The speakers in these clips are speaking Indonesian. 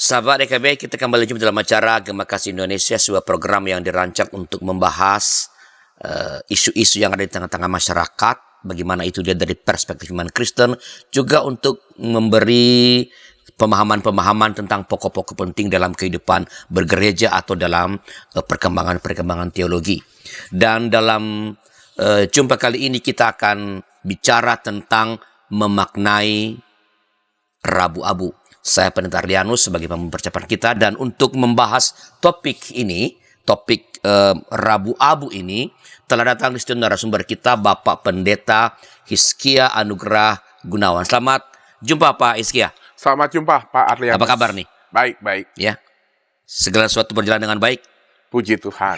Sahabat DKB, kita kembali jumpa dalam acara Gema Kasih Indonesia, sebuah program yang dirancang untuk membahas isu-isu yang ada di tengah-tengah masyarakat, bagaimana itu dia dari perspektif iman Kristen, juga untuk memberi pemahaman-pemahaman tentang pokok-pokok penting dalam kehidupan bergereja atau dalam perkembangan-perkembangan teologi. Dan dalam jumpa kali ini kita akan bicara tentang memaknai Rabu Abu. Saya Pendeta Arlianus sebagai pempercayaan kita, dan untuk membahas topik ini, topik Rabu Abu ini, telah datang di studio narasumber kita Bapak Pendeta Hizkia Anugrah Gunawan. Selamat jumpa Pak Hizkia. Selamat jumpa Pak Arlianus. Apa kabar nih? Baik. Ya, segala sesuatu berjalan dengan baik. Puji Tuhan.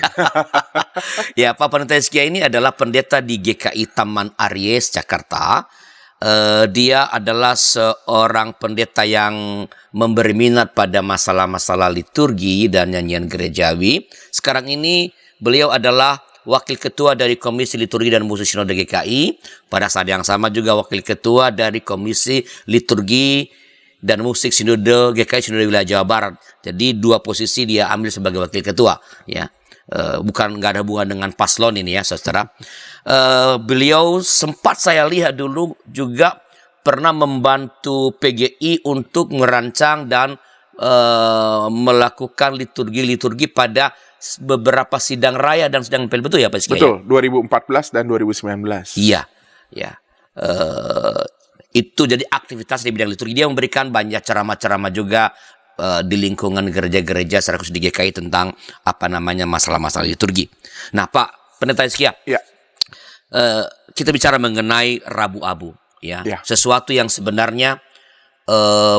Ya, Pak Pendeta Hizkia ini adalah pendeta di GKI Taman Aries, Jakarta. Dia adalah seorang pendeta yang memberi minat pada masalah-masalah liturgi dan nyanyian gerejawi. Sekarang ini beliau adalah wakil ketua dari Komisi Liturgi dan Musik Sinode GKI. Pada saat yang sama juga wakil ketua dari Komisi Liturgi dan Musik Sinode GKI Sinode Wilayah Jawa Barat. Jadi dua posisi dia ambil sebagai wakil ketua, ya. Bukan, nggak ada hubungan dengan paslon ini ya, saudara. Beliau sempat saya lihat dulu juga pernah membantu PGI untuk merancang dan melakukan liturgi-liturgi pada beberapa sidang raya dan sidang pel, betul ya Pak Hizkia? Betul, 2014 dan 2019. Iya, ya. Itu jadi aktivitas di bidang liturgi. Dia memberikan banyak ceramah-ceramah juga di lingkungan gereja-gereja secara khusus di GKI tentang masalah-masalah liturgi. Nah, Pak Pendeta Hizkia, ya. Kita bicara mengenai Rabu Abu, ya. Sesuatu yang sebenarnya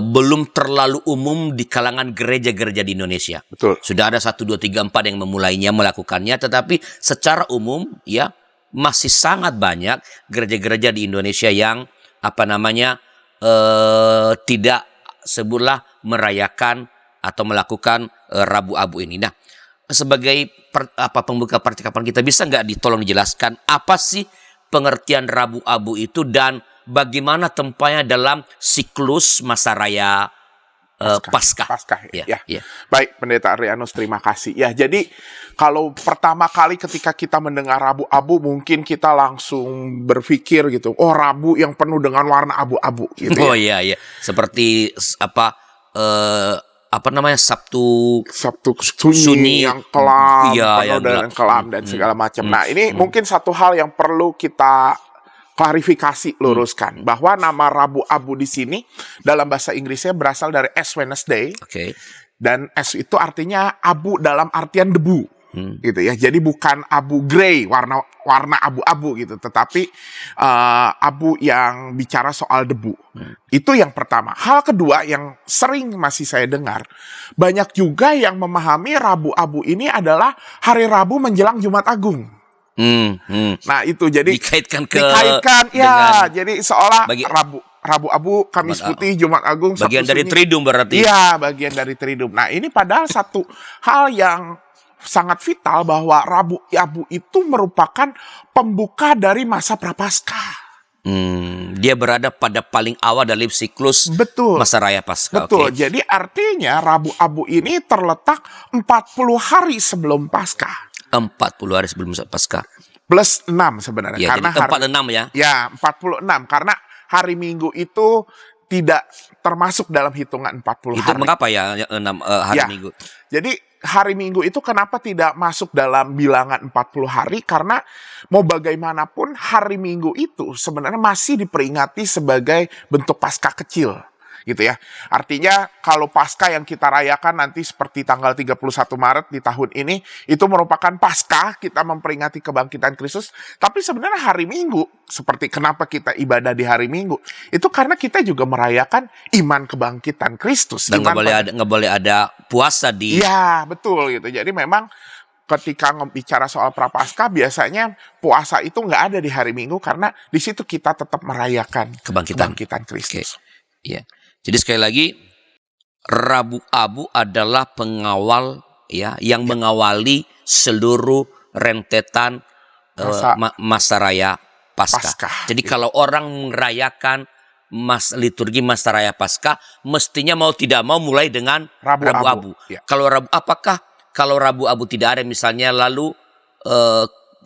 belum terlalu umum di kalangan gereja-gereja di Indonesia. Betul. Sudah ada 1, 2, 3, 4 yang memulainya, melakukannya, tetapi secara umum ya masih sangat banyak gereja-gereja di Indonesia yang tidak sebutlah merayakan atau melakukan Rabu Abu ini. Nah, sebagai pembuka percakapan kita, bisa nggak ditolong dijelaskan apa sih pengertian Rabu Abu itu dan bagaimana tempatnya dalam siklus masa raya Paskah? Ya. Baik, Pendeta Arlianus, terima kasih. Ya, jadi kalau pertama kali ketika kita mendengar Rabu Abu, mungkin kita langsung berpikir gitu, oh, Rabu yang penuh dengan warna abu-abu gitu. Oh iya, seperti Sabtu sunyi yang kelam, penuh dengan kelam dan segala macam. Nah, ini mungkin satu hal yang perlu kita klarifikasi, luruskan, bahwa nama Rabu Abu di sini dalam bahasa Inggrisnya berasal dari Ash Wednesday. Okay. Dan ash itu artinya abu dalam artian debu. Gitu ya. Jadi bukan abu grey, warna abu-abu gitu, tetapi abu yang bicara soal debu. Itu yang pertama. Hal kedua yang sering masih saya dengar, banyak juga yang memahami Rabu Abu ini adalah hari Rabu menjelang Jumat Agung. Nah, itu jadi dikaitkan ya, jadi seolah Rabu Abu, Kamis Putih, Jumat Agung, bagian Sabtu dari Sunyi. Triduum berarti. Iya, bagian dari Triduum. Nah, ini padahal satu hal yang sangat vital, bahwa Rabu Abu itu merupakan pembuka dari masa Prapaskah. Dia berada pada paling awal dari siklus masa raya Paskah. Betul. Okay. Jadi artinya Rabu Abu ini terletak 40 hari sebelum Paskah. 40 hari sebelum Paskah. Plus 6 sebenarnya. Ya, karena jadi 46 ya. Ya, 46. Karena hari Minggu itu tidak termasuk dalam hitungan 40 hari. Itu mengapa ya 6 hari Minggu? Jadi hari Minggu itu kenapa tidak masuk dalam bilangan 40 hari? Karena mau bagaimanapun hari Minggu itu sebenarnya masih diperingati sebagai bentuk Paskah kecil. Gitu ya. Artinya kalau Paskah yang kita rayakan nanti seperti tanggal 31 Maret di tahun ini, itu merupakan Paskah, kita memperingati kebangkitan Kristus. Tapi sebenarnya hari Minggu, seperti kenapa kita ibadah di hari Minggu, itu karena kita juga merayakan iman kebangkitan Kristus. Dan nggak boleh ada puasa di... Iya, betul gitu. Jadi memang ketika bicara soal Prapaskah, biasanya puasa itu nggak ada di hari Minggu, karena di situ kita tetap merayakan kebangkitan Kristus. Okay. Yeah. Jadi sekali lagi, Rabu Abu adalah pengawal ya yang mengawali seluruh rentetan masa raya Paskah. Jadi kalau orang merayakan liturgi masa raya Paskah mestinya mau tidak mau mulai dengan Rabu Rabu Abu. Abu. Ya. Apakah kalau Rabu Abu tidak ada misalnya, lalu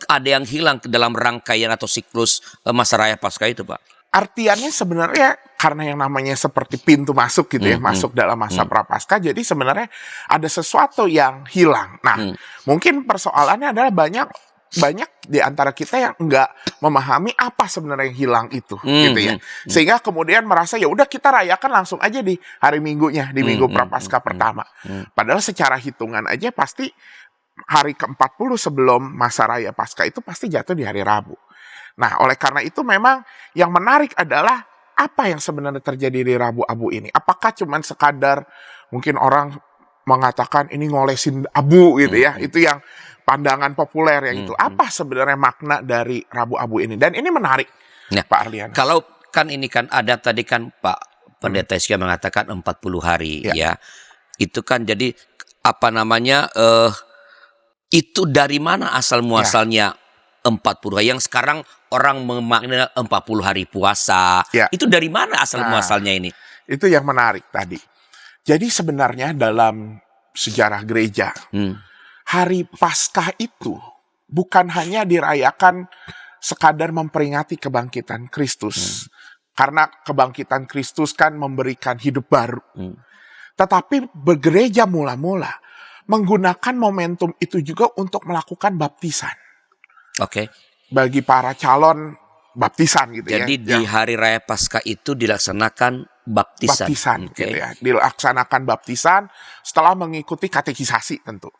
ada yang hilang dalam rangkaian atau siklus masa raya Paskah itu, Pak? Artiannya sebenarnya karena yang namanya seperti pintu masuk gitu ya, masuk dalam masa Prapaskah, jadi sebenarnya ada sesuatu yang hilang. Nah, mungkin persoalannya adalah banyak di antara kita yang nggak memahami apa sebenarnya yang hilang itu, gitu ya. Sehingga kemudian merasa ya udah kita rayakan langsung aja di hari Minggunya, di Minggu Prapaskah pertama. Padahal secara hitungan aja pasti hari ke-40 sebelum masa raya Paskah itu pasti jatuh di hari Rabu. Nah, oleh karena itu memang yang menarik adalah apa yang sebenarnya terjadi di Rabu Abu ini. Apakah cuman sekadar mungkin orang mengatakan ini ngolesin abu gitu ya. Itu yang pandangan populer yang itu. Apa sebenarnya makna dari Rabu Abu ini? Dan ini menarik, Nah, Pak Arliana. Kalau kan ini kan ada tadi kan Pak Pendeta Iskia mengatakan 40 hari ya. Itu kan jadi apa namanya itu dari mana asal muasalnya 40 hari, yang sekarang orang memaknai 40 hari puasa. Itu dari mana asal muasalnya ini? Itu yang menarik tadi. Jadi sebenarnya dalam sejarah gereja, hari Paskah itu bukan hanya dirayakan sekadar memperingati kebangkitan Kristus. Karena kebangkitan Kristus kan memberikan hidup baru. Tetapi bergereja mula-mula menggunakan momentum itu juga untuk melakukan baptisan. Bagi para calon baptisan gitu ya. Jadi di hari raya Paskah itu dilaksanakan baptisan gitu ya. Dilaksanakan baptisan setelah mengikuti katekisasi tentu.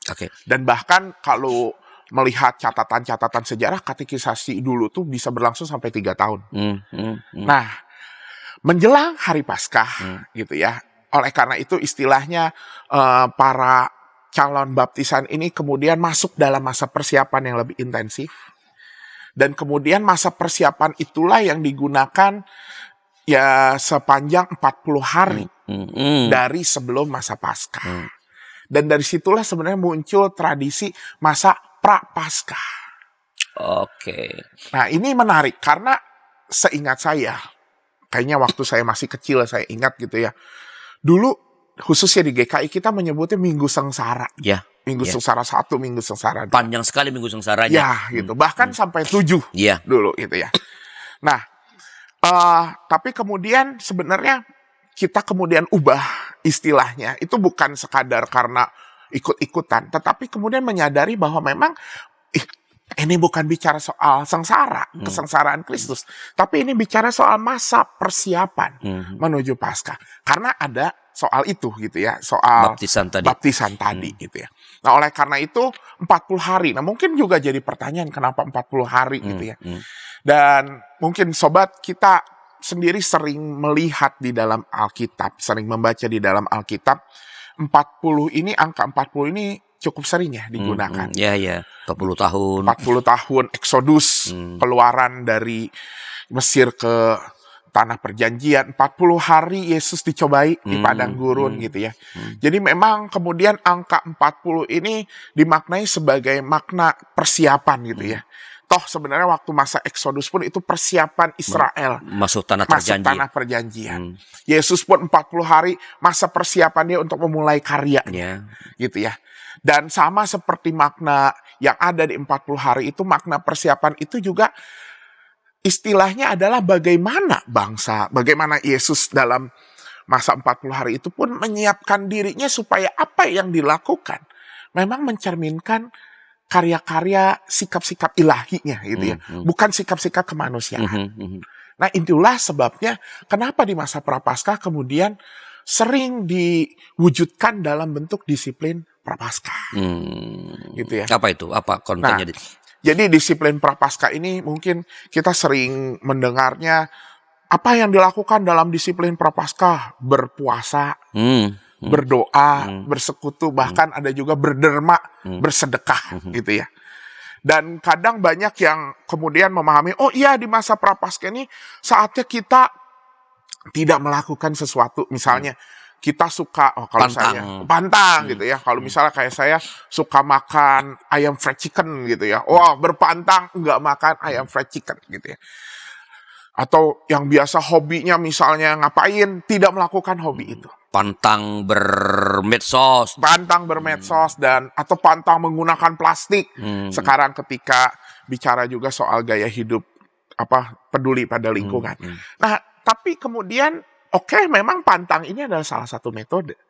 Dan bahkan kalau melihat catatan-catatan sejarah, katekisasi dulu tuh bisa berlangsung sampai 3 tahun. Nah, menjelang hari Paskah gitu ya. Oleh karena itu istilahnya para calon baptisan ini kemudian masuk dalam masa persiapan yang lebih intensif. Dan kemudian masa persiapan itulah yang digunakan ya sepanjang 40 hari dari sebelum masa Paskah. Dan dari situlah sebenarnya muncul tradisi masa Prapaskah. Nah, ini menarik karena seingat saya, kayaknya waktu saya masih kecil saya ingat gitu ya. Dulu khususnya di GKI kita menyebutnya Minggu Sengsara. Minggu Sengsara 1, Minggu Sengsara 2. Panjang sekali Minggu Sengsaranya. Gitu. Bahkan sampai 7 dulu gitu ya. Nah, tapi kemudian sebenarnya kita kemudian ubah istilahnya. Itu bukan sekadar karena ikut-ikutan. Tetapi kemudian menyadari bahwa memang ini bukan bicara soal sengsara, kesengsaraan Kristus. Tapi ini bicara soal masa persiapan menuju Paskah. Karena ada soal itu gitu ya, soal baptisan tadi gitu ya. Nah, oleh karena itu 40 hari. Nah, mungkin juga jadi pertanyaan kenapa 40 hari gitu ya. Dan mungkin sobat kita sendiri sering melihat di dalam Alkitab, sering membaca di dalam Alkitab, 40 ini, angka 40 ini cukup sering ya digunakan. 40 tahun. 40 tahun Eksodus, keluaran dari Mesir ke Tanah Perjanjian, 40 hari Yesus dicobai di padang gurun gitu ya. Jadi memang kemudian angka 40 ini dimaknai sebagai makna persiapan gitu ya. Toh sebenarnya waktu masa Eksodus pun itu persiapan Israel masuk Tanah Perjanjian. Yesus pun 40 hari masa persiapan dia untuk memulai karyanya gitu ya. Dan sama seperti makna yang ada di 40 hari itu, makna persiapan itu juga istilahnya adalah bagaimana Yesus dalam masa 40 hari itu pun menyiapkan dirinya supaya apa yang dilakukan memang mencerminkan karya-karya sikap-sikap ilahinya gitu ya. Bukan sikap-sikap kemanusiaan. Nah, itulah sebabnya kenapa di masa Prapaskah kemudian sering diwujudkan dalam bentuk disiplin Prapaskah. Gitu ya. Apa itu? Apa kontennya? Jadi disiplin Prapaskah ini mungkin kita sering mendengarnya, apa yang dilakukan dalam disiplin Prapaskah? Berpuasa, berdoa, bersekutu, bahkan ada juga berderma, bersedekah gitu ya. Dan kadang banyak yang kemudian memahami, oh iya di masa Prapaskah ini saatnya kita tidak melakukan sesuatu. Misalnya kita suka, kalau saya pantang gitu ya. Kalau misalnya kayak saya suka makan ayam fried chicken gitu ya. Wah, berpantang nggak makan ayam fried chicken gitu ya. Atau yang biasa hobinya misalnya ngapain, tidak melakukan hobi itu. Pantang bermedsos. Pantang bermedsos atau pantang menggunakan plastik. Sekarang ketika bicara juga soal gaya hidup peduli pada lingkungan. Nah, tapi kemudian memang pantang ini adalah salah satu metode.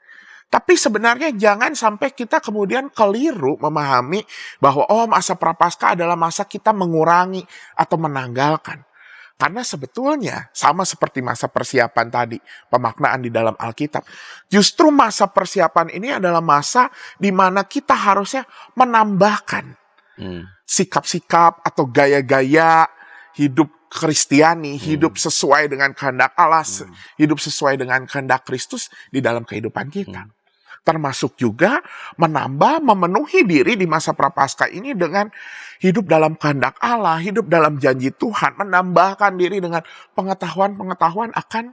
Tapi sebenarnya jangan sampai kita kemudian keliru memahami bahwa masa prapaskah adalah masa kita mengurangi atau menanggalkan. Karena sebetulnya sama seperti masa persiapan tadi, pemaknaan di dalam Alkitab. Justru masa persiapan ini adalah masa di mana kita harusnya menambahkan sikap-sikap atau gaya-gaya hidup Kristiani, hidup sesuai dengan kehendak Allah, hidup sesuai dengan kehendak Kristus di dalam kehidupan kita. Termasuk juga memenuhi diri di masa prapaskah ini dengan hidup dalam kehendak Allah, hidup dalam janji Tuhan, menambahkan diri dengan pengetahuan-pengetahuan akan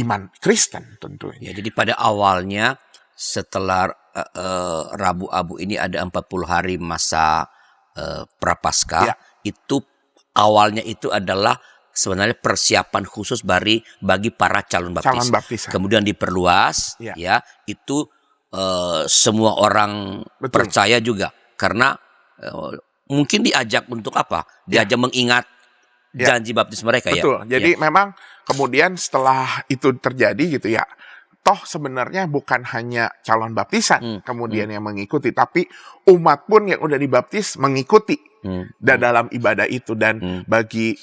iman Kristen tentunya. Ya, jadi pada awalnya setelah Rabu Abu ini ada 40 hari masa prapaskah, itu awalnya itu adalah sebenarnya persiapan khusus bagi para calon baptis. Kemudian diperluas, itu semua orang percaya juga, karena mungkin diajak untuk apa? Diajak mengingat janji baptis mereka. Betul. Jadi memang kemudian setelah itu terjadi gitu ya, toh sebenarnya bukan hanya calon baptisan kemudian yang mengikuti, tapi umat pun yang udah dibaptis mengikuti dalam ibadah itu. Dan bagi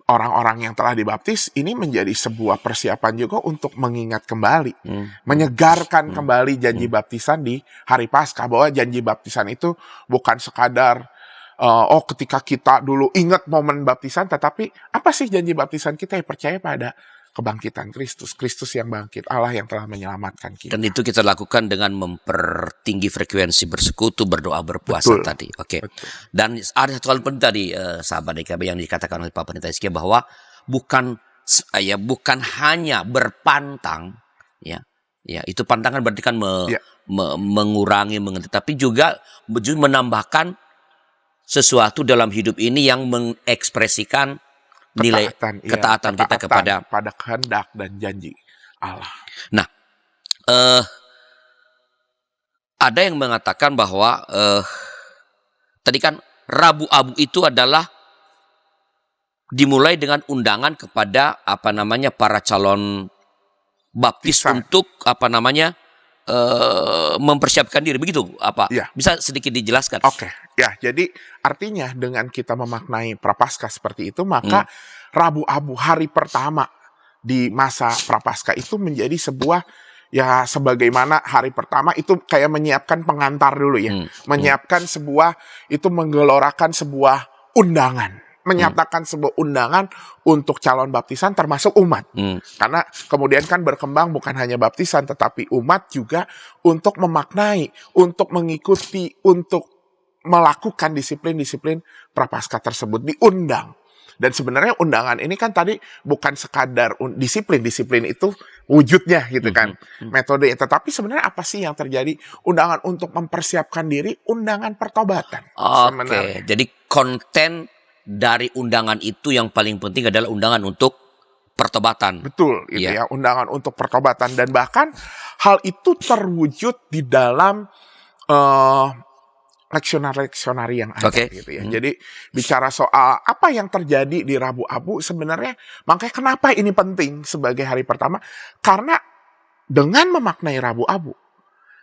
orang-orang yang telah dibaptis, ini menjadi sebuah persiapan juga untuk mengingat kembali, menyegarkan kembali janji baptisan di hari Paskah, bahwa janji baptisan itu bukan sekadar ketika kita dulu ingat momen baptisan, tetapi apa sih janji baptisan kita? Yang percaya pada kebangkitan Kristus yang bangkit, Allah yang telah menyelamatkan kita. Dan itu kita lakukan dengan mempertinggi frekuensi bersekutu, berdoa, berpuasa tadi. Oke. Dan ada satu hal penting tadi, sahabat DKB, yang dikatakan oleh Pak Pendeta Hizkia, bahwa bukan hanya berpantang, ya itu pantangan berarti kan mengurangi, tapi juga menambahkan sesuatu dalam hidup ini yang mengekspresikan nilai ketaatan kita kepada kehendak dan janji Allah. Nah, ada yang mengatakan bahwa tadi kan Rabu Abu itu adalah dimulai dengan undangan kepada para calon baptis untuk mempersiapkan diri, begitu bisa sedikit dijelaskan? Jadi artinya dengan kita memaknai prapaskah seperti itu, maka Rabu Abu hari pertama di masa prapaskah itu menjadi sebuah, sebagaimana hari pertama itu kayak menyiapkan pengantar dulu menyiapkan sebuah, itu menggelorakan sebuah undangan, menyatakan sebuah undangan untuk calon baptisan termasuk umat. Karena kemudian kan berkembang bukan hanya baptisan tetapi umat juga untuk memaknai, untuk mengikuti, untuk melakukan disiplin-disiplin prapaskah tersebut, diundang. Dan sebenarnya undangan ini kan tadi bukan sekadar disiplin itu wujudnya gitu kan, metode, tetapi sebenarnya apa sih yang terjadi? Undangan untuk mempersiapkan diri, undangan pertobatan. Jadi konten dari undangan itu yang paling penting adalah undangan untuk pertobatan. Betul, undangan untuk pertobatan. Dan bahkan hal itu terwujud di dalam leksionari yang ada gitu ya. Jadi bicara soal apa yang terjadi di Rabu Abu, sebenarnya makanya kenapa ini penting sebagai hari pertama, karena dengan memaknai Rabu Abu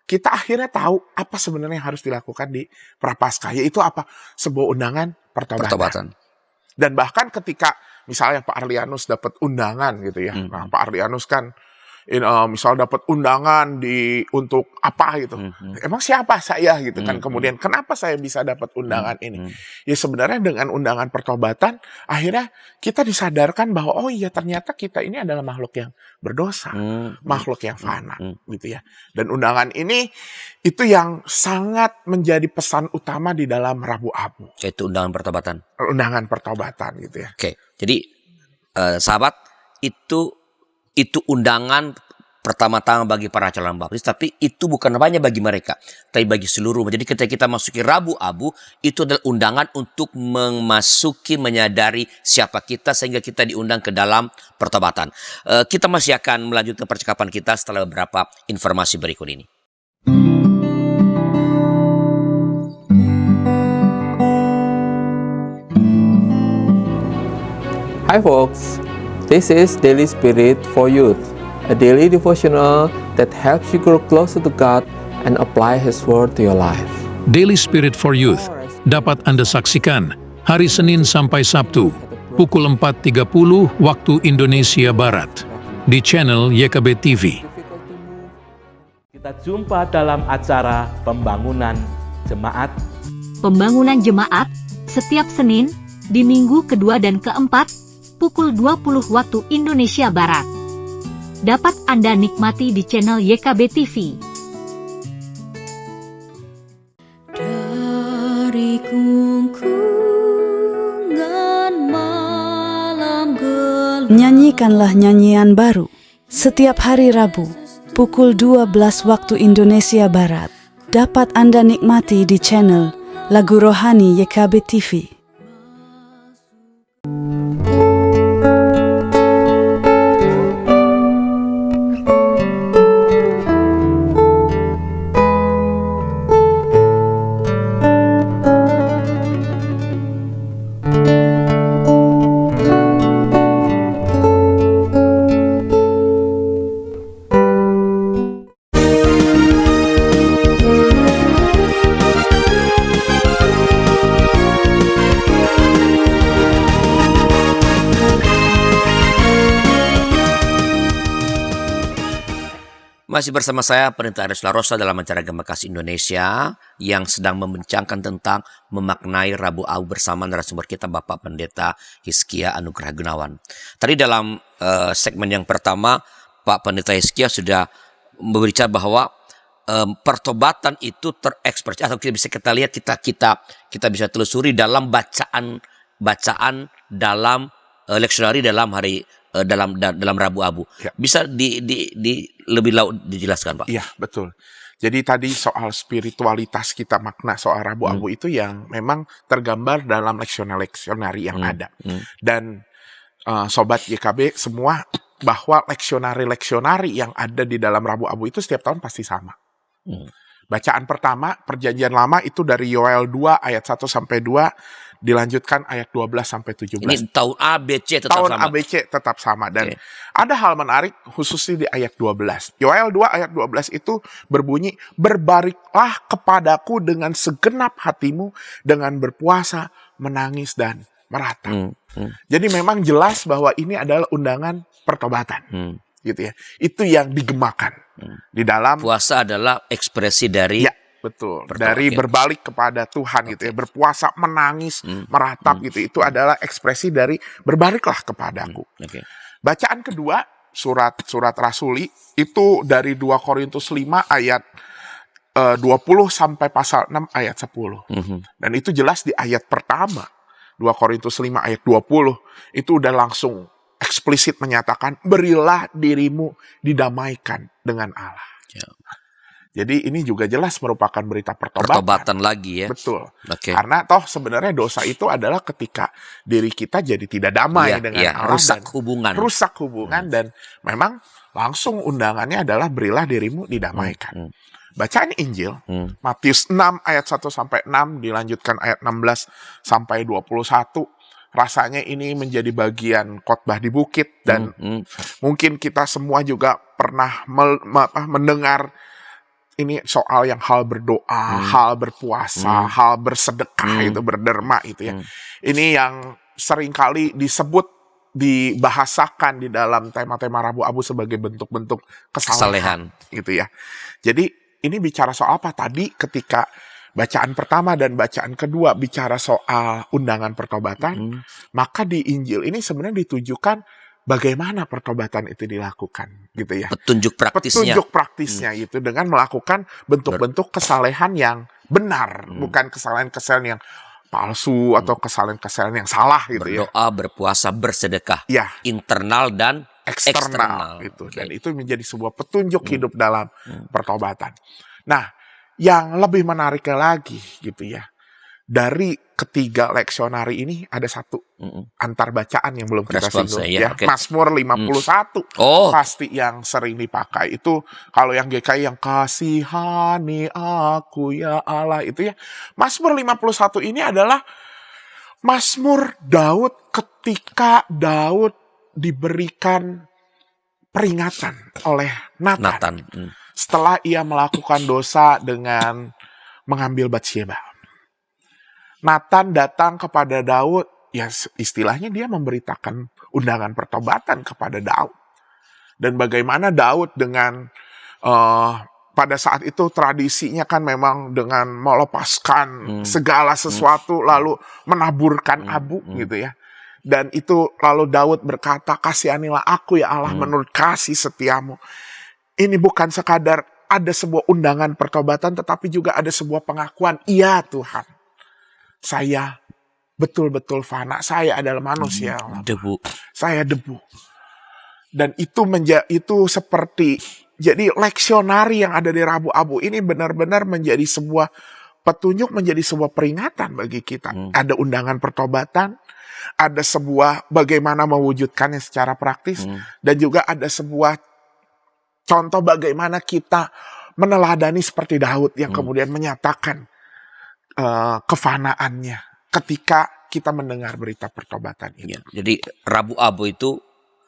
kita akhirnya tahu apa sebenarnya yang harus dilakukan di prapaskah, yaitu sebuah undangan pertobatan. Dan bahkan ketika misalnya Pak Arlianus dapat undangan gitu ya. Nah, Pak Arlianus kan misal dapat undangan untuk apa gitu. Emang siapa saya gitu kan. Kemudian kenapa saya bisa dapat undangan ini? Ya sebenarnya dengan undangan pertobatan akhirnya kita disadarkan bahwa ternyata kita ini adalah makhluk yang berdosa, makhluk yang fana gitu ya. Dan undangan ini itu yang sangat menjadi pesan utama di dalam Rabu Abu. Yaitu undangan pertobatan. Undangan pertobatan gitu ya. Jadi sahabat, itu undangan pertama-tama bagi para calon baptis, tapi itu bukan hanya bagi mereka, tapi bagi seluruh. Jadi ketika kita masuki Rabu Abu, itu adalah undangan untuk memasuki, menyadari siapa kita, sehingga kita diundang ke dalam pertobatan. Kita masih akan melanjutkan percakapan kita setelah beberapa informasi berikut ini. Hi folks, this is Daily Spirit for Youth, a daily devotional that helps you grow closer to God and apply His Word to your life. Daily Spirit for Youth dapat Anda saksikan hari Senin sampai Sabtu pukul 4.30 waktu Indonesia Barat di channel YKB TV. Kita jumpa dalam acara Pembangunan Jemaat. Pembangunan Jemaat setiap Senin di minggu kedua dan keempat pukul 20 waktu Indonesia Barat. Dapat Anda nikmati di channel YKB TV. Dari kungkungan malam gelap, nyanyikanlah nyanyian baru setiap hari Rabu pukul 12 waktu Indonesia Barat. Dapat Anda nikmati di channel Lagu Rohani YKB TV. Masih bersama saya, Pendeta Aris Larosa dalam acara Gema Kasih Indonesia yang sedang membincangkan tentang memaknai Rabu Abu bersama narasumber kita Bapak Pendeta Hizkia Anugrah Gunawan. Tadi dalam segmen yang pertama, Pak Pendeta Hizkia sudah berbicara bahwa pertobatan itu terekspresi atau bisa kita lihat, kita bisa telusuri dalam bacaan dalam leksionari dalam hari dalam Rabu Abu. Ya. Bisa lebih dijelaskan, Pak? Iya, betul. Jadi tadi soal spiritualitas kita, makna soal Rabu Abu itu yang memang tergambar dalam leksionari yang ada. Dan Sobat YKB semua, bahwa leksionari yang ada di dalam Rabu Abu itu setiap tahun pasti sama. Bacaan pertama, Perjanjian Lama itu dari Yoel 2 ayat 1 sampai 2, dilanjutkan ayat 12 sampai 17. Ini tahun ABC tetap tahun sama. ABC tetap sama. Dan ada hal menarik khususnya di ayat 12. Yoel 2 ayat 12 itu berbunyi, berbaliklah kepadaku dengan segenap hatimu, dengan berpuasa, menangis, dan meratap. Jadi memang jelas bahwa ini adalah undangan pertobatan. Gitu ya. Itu yang digemakan di dalam Puasa adalah ekspresi dari betul, dari berbalik kepada Tuhan gitu ya, berpuasa, menangis, meratap gitu. Itu adalah ekspresi dari berbaliklah kepadaku. Bacaan kedua, surat rasuli itu dari 2 Korintus 5 ayat 20 sampai pasal 6 ayat 10. Dan itu jelas di ayat pertama, 2 Korintus 5 ayat 20, itu udah langsung eksplisit menyatakan, berilah dirimu didamaikan dengan Allah. Jadi ini juga jelas merupakan berita pertobatan lagi ya. Betul. Karena toh sebenarnya dosa itu adalah ketika diri kita jadi tidak damai dengan Allah. Rusak hubungan. Dan memang langsung undangannya adalah berilah dirimu didamaikan. Bacaan Injil, Matius 6 ayat 1 sampai 6, dilanjutkan ayat 16 sampai 21. Rasanya ini menjadi bagian khotbah di bukit. Dan mungkin kita semua juga pernah mendengar ini soal yang hal berdoa, hal berpuasa, hal bersedekah, itu berderma itu ya. Ini yang seringkali disebut, dibahasakan di dalam tema-tema Rabu Abu sebagai bentuk-bentuk kesalehan gitu ya. Jadi ini bicara soal apa? Tadi ketika bacaan pertama dan bacaan kedua bicara soal undangan pertobatan, maka di Injil ini sebenarnya ditujukan bagaimana pertobatan itu dilakukan, gitu ya. Petunjuk praktisnya itu dengan melakukan bentuk-bentuk kesalehan yang benar, bukan kesalahan-kesalahan yang palsu atau kesalahan-kesalahan yang salah, gitu ya. Berdoa, berpuasa, bersedekah, internal dan eksternal itu. Dan itu menjadi sebuah petunjuk hidup dalam pertobatan. Nah, yang lebih menariknya lagi gitu ya, dari ketiga leksionari ini ada satu antar bacaan yang belum kita singgung ya. Mazmur 51 pasti yang sering dipakai itu. Kalau yang GKI yang kasihani aku ya Allah itu ya. Mazmur 51 ini adalah Mazmur Daud ketika Daud diberikan peringatan oleh Nathan. Setelah ia melakukan dosa dengan mengambil Batsyeba. Nathan datang kepada Daud, ya istilahnya dia memberitakan undangan pertobatan kepada Daud. Dan bagaimana Daud dengan, pada saat itu tradisinya kan memang dengan melepaskan segala sesuatu lalu menaburkan abu gitu ya. Dan itu lalu Daud berkata, kasihanilah aku ya Allah menurut kasih setiamu. Ini bukan sekadar ada sebuah undangan pertobatan, tetapi juga ada sebuah pengakuan, iya Tuhan. Saya betul-betul fana. Saya adalah manusia. Debu. Saya debu. Dan itu seperti, jadi leksionari yang ada di Rabu Abu ini benar-benar menjadi sebuah petunjuk, menjadi sebuah peringatan bagi kita. Ada undangan pertobatan, ada sebuah bagaimana mewujudkannya secara praktis, dan juga ada sebuah contoh bagaimana kita meneladani seperti Daud yang kemudian menyatakan kefanaannya ketika kita mendengar berita pertobatan itu. Ya, jadi Rabu Abu itu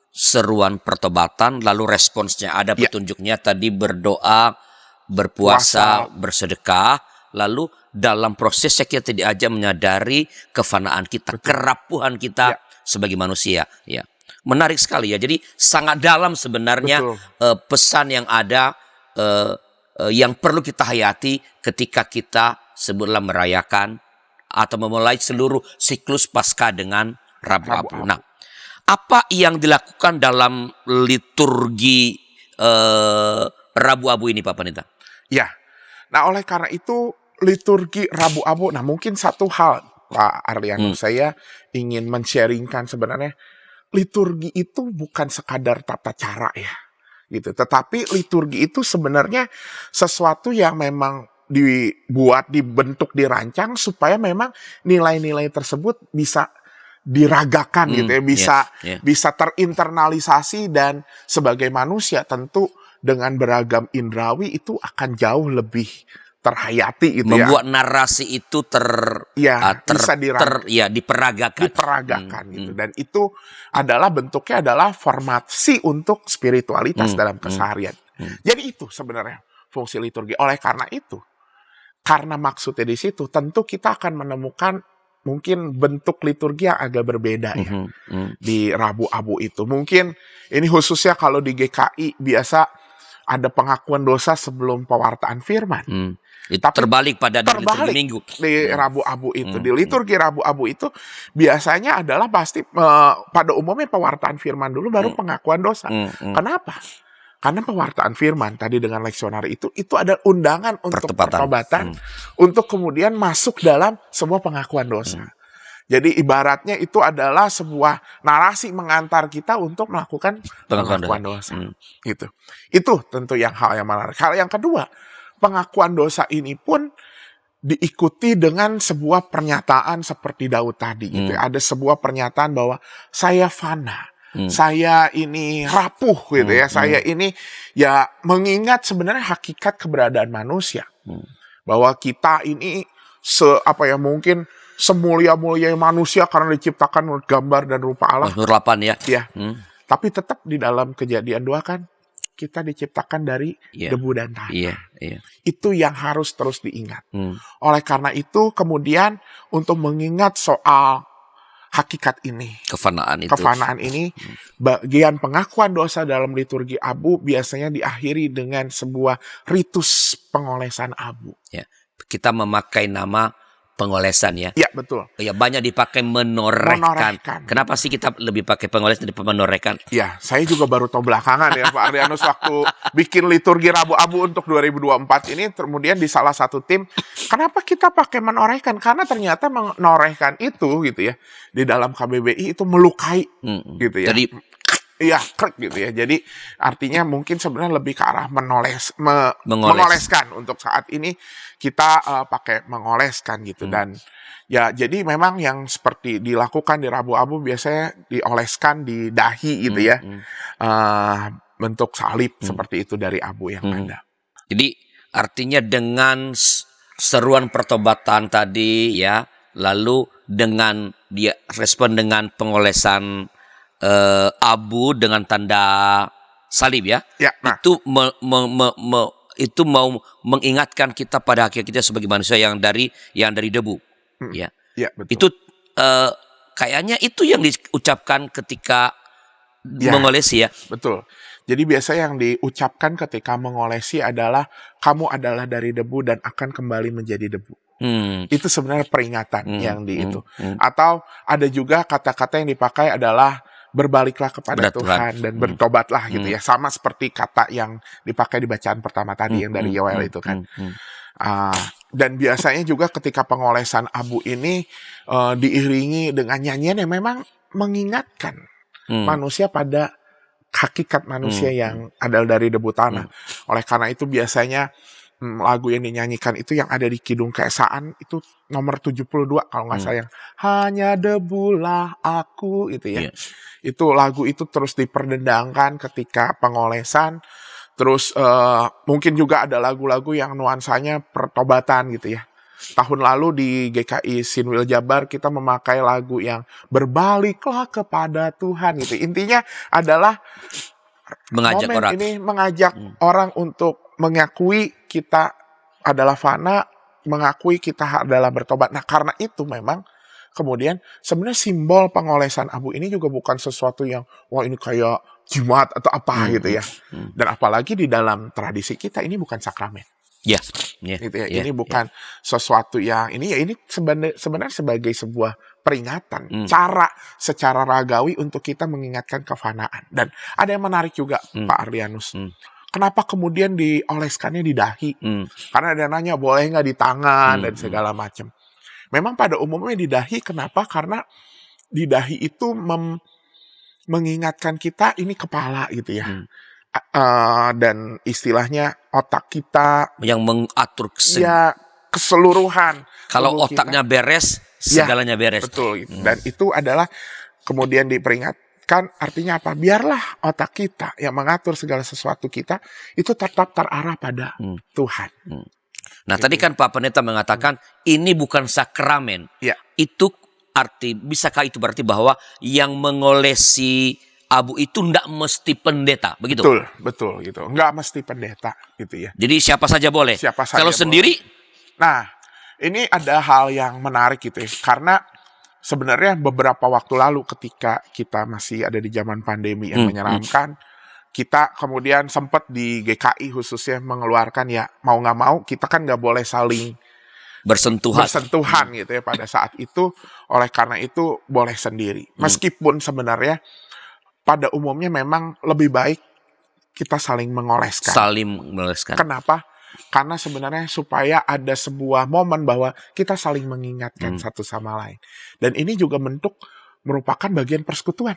seruan pertobatan, lalu responsnya ada petunjuknya tadi berdoa, berpuasa, bersedekah, lalu dalam prosesnya kita diajak menyadari kefanaan kita, kerapuhan kita sebagai manusia. Ya, menarik sekali ya. Jadi sangat dalam sebenarnya pesan yang ada yang perlu kita hayati ketika kita sebutlah merayakan atau memulai seluruh siklus Paskah dengan Rabu Abu. Nah, apa yang dilakukan dalam liturgi Rabu Abu ini, Pak Pendeta? Ya, nah oleh karena itu liturgi Rabu Abu, nah mungkin satu hal Pak Arliano, saya ingin men-sharingkan sebenarnya liturgi itu bukan sekadar tata cara ya, gitu. Tetapi liturgi itu sebenarnya sesuatu yang memang dibentuk, dirancang supaya memang nilai-nilai tersebut bisa diragakan gitu ya, bisa terinternalisasi, dan sebagai manusia tentu dengan beragam indrawi itu akan jauh lebih terhayati gitu. Membuat narasi itu bisa diperagakan gitu. Dan itu adalah bentuknya adalah formasi untuk spiritualitas dalam keseharian. Jadi itu sebenarnya fungsi liturgi. Oleh karena itu, karena maksudnya di situ, tentu kita akan menemukan mungkin bentuk liturgi yang agak berbeda ya di Rabu Abu itu. Mungkin ini khususnya kalau di GKI biasa ada pengakuan dosa sebelum pewartaan firman. Itu terbalik pada liturgi Minggu. Di Rabu Abu itu, di liturgi Rabu Abu itu biasanya adalah pasti pada umumnya pewartaan firman dulu baru pengakuan dosa. Kenapa? Karena pewartaan firman tadi dengan leksionari itu ada undangan untuk pertobatan, untuk kemudian masuk dalam sebuah pengakuan dosa. Jadi ibaratnya itu adalah sebuah narasi mengantar kita untuk melakukan pengakuan dosa. Gitu. Itu tentu hal yang menarik. Hal yang kedua, pengakuan dosa ini pun diikuti dengan sebuah pernyataan seperti Daud tadi. Gitu. Ada sebuah pernyataan bahwa saya fana. Saya ini rapuh gitu ya. Saya ini ya mengingat sebenarnya hakikat keberadaan manusia. Bahwa kita ini mungkin semulia-mulia manusia karena diciptakan menurut gambar dan rupa Allah. Mazmur 8 ya. Ya. Tapi tetap di dalam Kejadian 2 kan kita diciptakan dari debu dan tanah. Itu yang harus terus diingat. Oleh karena itu kemudian untuk mengingat soal hakikat ini, kefanaan ini, bagian pengakuan dosa dalam liturgi Abu biasanya diakhiri dengan sebuah ritus pengolesan abu. Ya, kita memakai nama pengolesan ya. Ya, betul. Ya, banyak dipakai menorehkan. Kenapa sih kita lebih pakai pengolesan daripada menorehkan? Ya, saya juga baru tahu belakangan ya Pak Arlianus waktu bikin liturgi Rabu Abu untuk 2024 ini, kemudian di salah satu tim, kenapa kita pakai menorehkan? Karena ternyata menorehkan itu gitu ya, di dalam KBBI itu melukai gitu ya. Jadi Iya, krek gitu ya. Jadi artinya mungkin sebenarnya lebih ke arah mengoleskan. Untuk saat ini kita pakai mengoleskan gitu. Dan ya jadi memang yang seperti dilakukan di Rabu Abu biasanya dioleskan di dahi gitu ya. Bentuk salib seperti itu dari abu yang ada. Jadi artinya dengan seruan pertobatan tadi ya, lalu dengan dia respon dengan pengolesan abu dengan tanda salib ya, Nah. itu itu mau mengingatkan kita pada hakikat kita sebagai manusia yang dari debu, ya. Ya, betul. Itu kayaknya itu yang diucapkan ketika mengolesi ya. Betul. Jadi biasa yang diucapkan ketika mengolesi adalah kamu adalah dari debu dan akan kembali menjadi debu. Itu sebenarnya peringatan yang di itu. Atau ada juga kata-kata yang dipakai adalah berbaliklah kepada Tuhan dan bertobatlah gitu ya. Sama seperti kata yang dipakai di bacaan pertama tadi yang dari Yoel itu kan. Dan biasanya juga ketika pengolesan abu ini diiringi dengan nyanyian yang memang mengingatkan manusia pada hakikat manusia yang adalah dari debu tanah. Oleh karena itu biasanya lagu yang dinyanyikan itu yang ada di Kidung Keesaan itu nomor 72 kalau nggak salah, yang hanya debulah aku itu ya. Itu lagu itu terus diperdendangkan ketika pengolesan. Terus mungkin juga ada lagu-lagu yang nuansanya pertobatan gitu ya. Tahun lalu di GKI Sinwil Jabar kita memakai lagu yang berbaliklah kepada Tuhan gitu. Intinya adalah Mengajak momen orang. ini mengajak orang untuk mengakui kita adalah fana, mengakui kita adalah bertobat. Nah, karena itu memang kemudian sebenarnya simbol pengolesan abu ini juga bukan sesuatu yang wah ini kayak jimat atau apa gitu ya. Dan apalagi di dalam tradisi kita ini bukan sakramen. Gitu ya. Ini bukan sesuatu yang ini sebenarnya sebagai sebuah peringatan, cara secara ragawi untuk kita mengingatkan kefanaan. Dan ada yang menarik juga Pak Arlianus. Kenapa kemudian dioleskannya di dahi? Karena ada yang nanya boleh nggak di tangan dan segala macam. Memang pada umumnya di dahi, kenapa? Karena di dahi itu mengingatkan kita ini kepala gitu ya. Dan istilahnya otak kita Yang mengatur keseluruhan. kalau tubuh otaknya kita. beres, segalanya beres. Betul. Dan itu adalah kemudian diperingatkan, artinya apa? Biarlah otak kita yang mengatur segala sesuatu kita itu tetap terarah pada Tuhan. Nah, tadi kan Pak Pendeta mengatakan ini bukan sakramen. Ya. Itu bisakah itu berarti bahwa yang mengolesi abu itu tidak mesti pendeta, begitu? Betul gitu. Nggak mesti pendeta gitu ya. Jadi siapa saja boleh. Siapa saja Kalau boleh. sendiri, Nah, ini ada hal yang menarik gitu ya. Karena sebenarnya beberapa waktu lalu ketika kita masih ada di zaman pandemi yang menyeramkan, kita kemudian sempat di GKI khususnya mengeluarkan ya mau nggak mau kita kan nggak boleh saling bersentuhan gitu ya pada saat itu. Oleh karena itu boleh sendiri. Meskipun sebenarnya pada umumnya memang lebih baik kita saling mengoleskan. Kenapa? Karena sebenarnya supaya ada sebuah momen bahwa kita saling mengingatkan satu sama lain. Dan ini juga merupakan bagian persekutuan.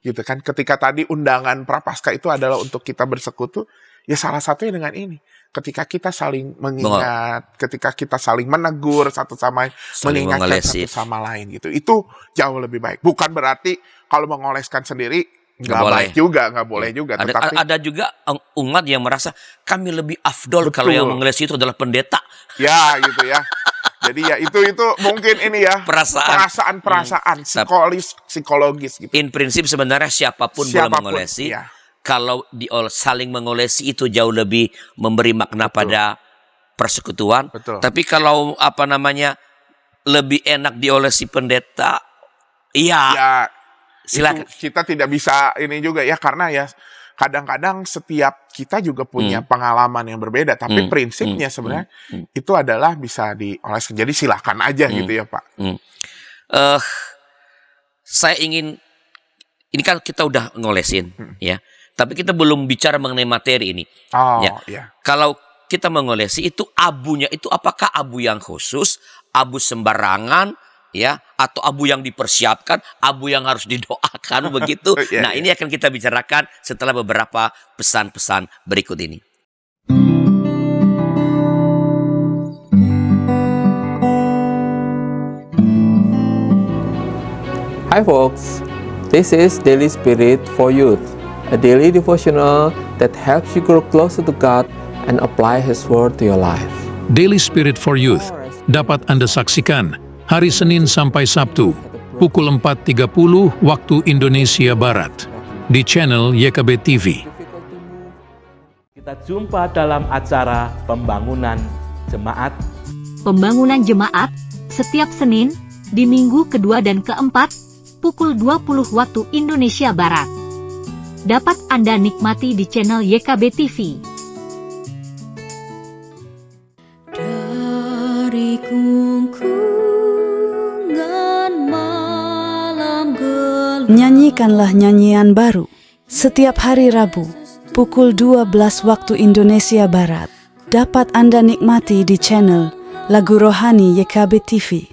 Gitu kan. Ketika tadi undangan Prapaskah itu adalah untuk kita bersekutu, ya salah satunya dengan ini. Ketika kita saling mengingat, ketika kita saling menegur satu sama lain, mengingatkan satu sama lain gitu. Itu jauh lebih baik. Bukan berarti kalau mengoleskan sendiri nggak baik juga, nggak boleh juga. Tetapi ada juga umat yang merasa kami lebih afdol kalau yang mengolesi itu adalah pendeta. Ya gitu ya. Jadi ya itu mungkin ini ya perasaan psikologis gitu. In prinsip sebenarnya siapapun boleh mengolesi. Ya. Kalau saling mengolesi itu jauh lebih memberi makna pada persekutuan. Betul. Tapi kalau lebih enak diolesi pendeta, ya silakan. Kita tidak bisa ini juga ya, karena ya kadang-kadang setiap kita juga punya pengalaman yang berbeda. Tapi prinsipnya sebenarnya itu adalah bisa dioleskan. Jadi silakan aja gitu ya Pak. Saya ingin, ini kan kita udah ngolesin ya. Tapi kita belum bicara mengenai materi ini. Iya. Kalau kita mengolesi itu abunya itu apakah abu yang khusus, abu sembarangan, ya, atau abu yang dipersiapkan, abu yang harus didoakan? Kan begitu. Iya, Nah, iya. ini akan kita bicarakan setelah beberapa pesan-pesan berikut ini. Hi folks, this is Daily Spirit for Youth, a daily devotional that helps you grow closer to God and apply His Word to your life. Daily Spirit for Youth dapat Anda saksikan hari Senin sampai Sabtu pukul 4.30 waktu Indonesia Barat di channel YKB TV. Kita jumpa dalam acara Pembangunan Jemaat. Pembangunan Jemaat setiap Senin di minggu kedua dan keempat pukul 20 waktu Indonesia Barat. Dapat Anda nikmati di channel YKB TV. Dari kungkungan malam gelap. Nyanyikanlah nyanyian baru setiap hari Rabu pukul 12 waktu Indonesia Barat. Dapat Anda nikmati di channel Lagu Rohani YKB TV.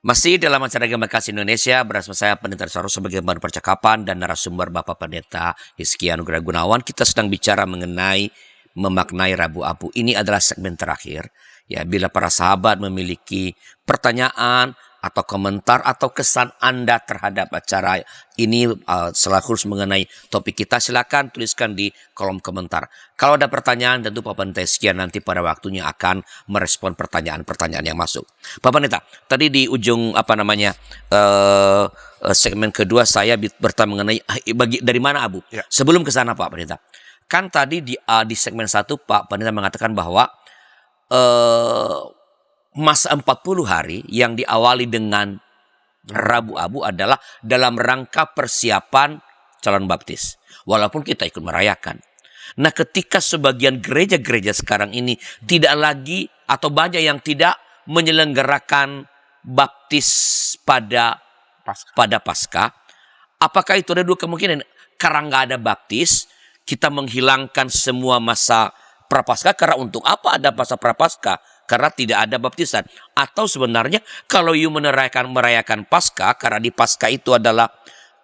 Masih dalam acara Gema Kasih Indonesia bersama saya Pendeta Saros sebagai bahan percakapan dan narasumber Bapak Pendeta Hizki Anugrah Gunawan. Kita sedang bicara mengenai memaknai Rabu Abu. Ini adalah segmen terakhir. Ya, bila para sahabat memiliki pertanyaan atau komentar atau kesan Anda terhadap acara ini selaku mengenai topik kita, silakan tuliskan di kolom komentar. Kalau ada pertanyaan, tentu Pak Pendeta Sekian nanti pada waktunya akan merespon pertanyaan-pertanyaan yang masuk. Pak Pendeta, tadi di ujung segmen kedua saya bertanya mengenai dari mana Abu. Ya. Sebelum ke sana Pak Pendeta, kan tadi di segmen 1 Pak Pendeta mengatakan bahwa masa 40 hari yang diawali dengan Rabu Abu adalah dalam rangka persiapan calon baptis. Walaupun kita ikut merayakan. Nah, ketika sebagian gereja-gereja sekarang ini tidak lagi atau banyak yang tidak menyelenggarakan baptis pada Paskah, apakah itu ada dua kemungkinan? Karena nggak ada baptis, kita menghilangkan semua masa Prapaskah. Karena untuk apa ada masa Prapaskah? Karena tidak ada baptisan. Atau sebenarnya kalau you merayakan Paskah, karena di Paskah itu adalah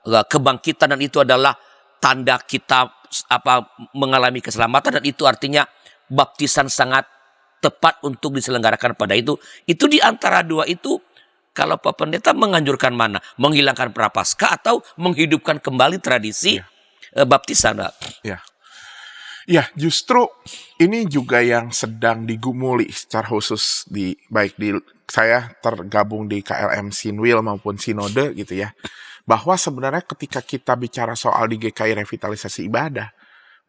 kebangkitan dan itu adalah tanda kita mengalami keselamatan, dan itu artinya baptisan sangat tepat untuk diselenggarakan pada itu. Itu di antara dua itu, kalau Pak Pendeta menganjurkan mana? Menghilangkan Prapaskah atau menghidupkan kembali tradisi baptisan? Ya. Ya, justru ini juga yang sedang digumuli secara khusus baik di saya tergabung di KLM Sinwil maupun Sinode gitu ya. Bahwa sebenarnya ketika kita bicara soal di GKI revitalisasi ibadah,